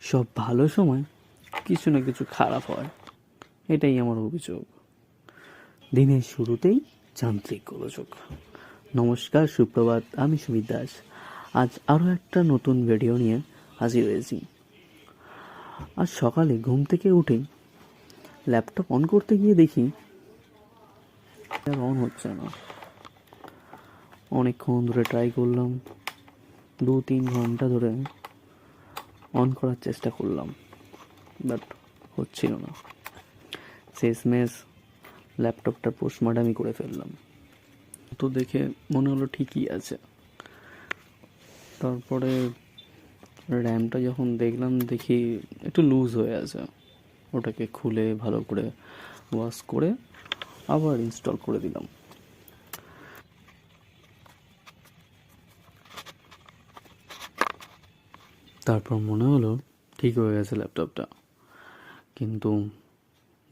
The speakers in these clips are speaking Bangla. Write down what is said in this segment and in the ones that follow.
সব ভালো সময় কিছু না কিছু খারাপ হয়, এটাই আমার অভিযোগ। দিনের শুরুতেই যান্ত্রিক গোলযোগ। নমস্কার, সুপ্রভাত, আমি সুমিত দাস। আজ আরও একটা নতুন ভিডিও নিয়ে হাজির হয়েছি। আজ সকালে ঘুম থেকে উঠেই ল্যাপটপ অন করতে গিয়ে দেখি আর অন হচ্ছে না। অনেকক্ষণ ধরে ট্রাই করলাম, 2-3 ঘন্টা ধরে অন করার চেষ্টা করলাম, বাট হচ্ছিল না। শেষমেশ ল্যাপটপটার পোস্টমর্টম করে ফেললাম। তো দেখে মনে হলো ঠিকই আছে। তারপরে র্যামটা যখন দেখলাম, দেখি একটু লুজ হয়ে আছে। ওটাকে খুলে ভালো করে ওয়াশ করে আবার ইনস্টল করে দিলাম। তারপর মনে হলো ঠিক হয়ে গেছে ল্যাপটপটা, কিন্তু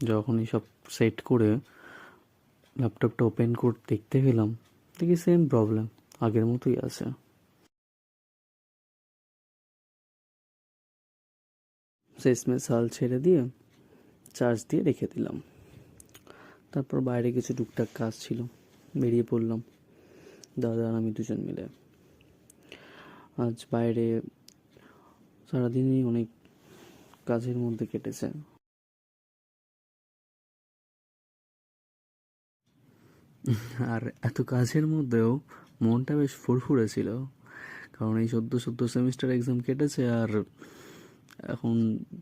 যখনই সব সেট করে ল্যাপটপটা ওপেন করে দেখতে গেলাম, দেখি সেম প্রবলেম, আগের মতোই আছে। শেষমেশ হাল ছেড়ে দিয়ে চার্জ দিয়ে রেখে দিলাম। তারপর বাইরে কিছু টুকটাক কাজ ছিল, বেরিয়ে পড়লাম দাদা আর আমি দুজন মিলে। আজ বাইরে সারাদিনই অনেক কাজের মধ্যে কেটেছে। আর এত কাজের মধ্যেও মনটা বেশ ফুরফুরে ছিল, কারণ এই সদ্য সেমিস্টার এক্সাম কেটেছে, আর এখন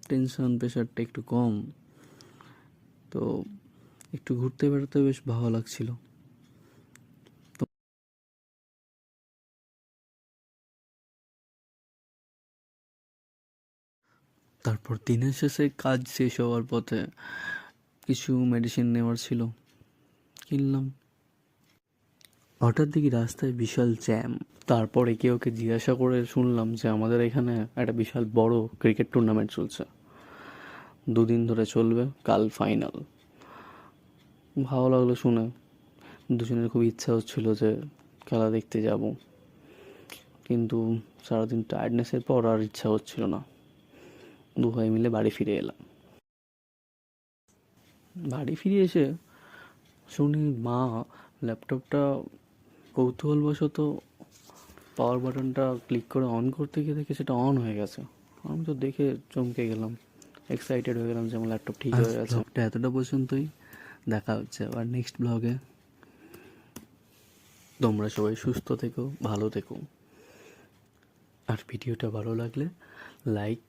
টেনশন প্রেশারটা একটু কম, তো একটু ঘুরতে বেড়াতে বেশ ভালো লাগছিল। তারপর দিনের শেষে কাজ শেষ হওয়ার পথে কিছু মেডিসিন নেওয়ার ছিল, কিনলাম। হঠাৎ দেখি রাস্তায় বিশাল জ্যাম। তারপর একে ওকে জিজ্ঞাসা করে শুনলাম যে আমাদের এখানে একটা বিশাল বড় ক্রিকেট টুর্নামেন্ট চলছে, 2 দিন ধরে চলবে, কাল ফাইনাল। ভালো লাগলো শুনে, দুজনের খুব ইচ্ছা হচ্ছিল যে খেলা দেখতে যাব, কিন্তু সারাদিন টায়ার্ডনেসের পর আর ইচ্ছা হচ্ছিল না। 2 ভাই মিলে বাড়ি ফিরে এলাম। বাড়ি ফিরে এসে শুনি মা ল্যাপটপটা কৌতূহলবশত পাওয়ার বাটনটা ক্লিক করে অন করতে গিয়ে দেখে সেটা অন হয়ে গেছে। আমি তো দেখে চমকে গেলাম, এক্সাইটেড হয়ে গেলাম যে আমার ল্যাপটপ ঠিক হয়ে গেছে। ব্লগটা এতটা পর্যন্তই, দেখা হচ্ছে আবার নেক্সট ব্লগে। তোমরা সবাই সুস্থ থেকো, ভালো থেকো, আর ভিডিওটা ভালো লাগলে লাইক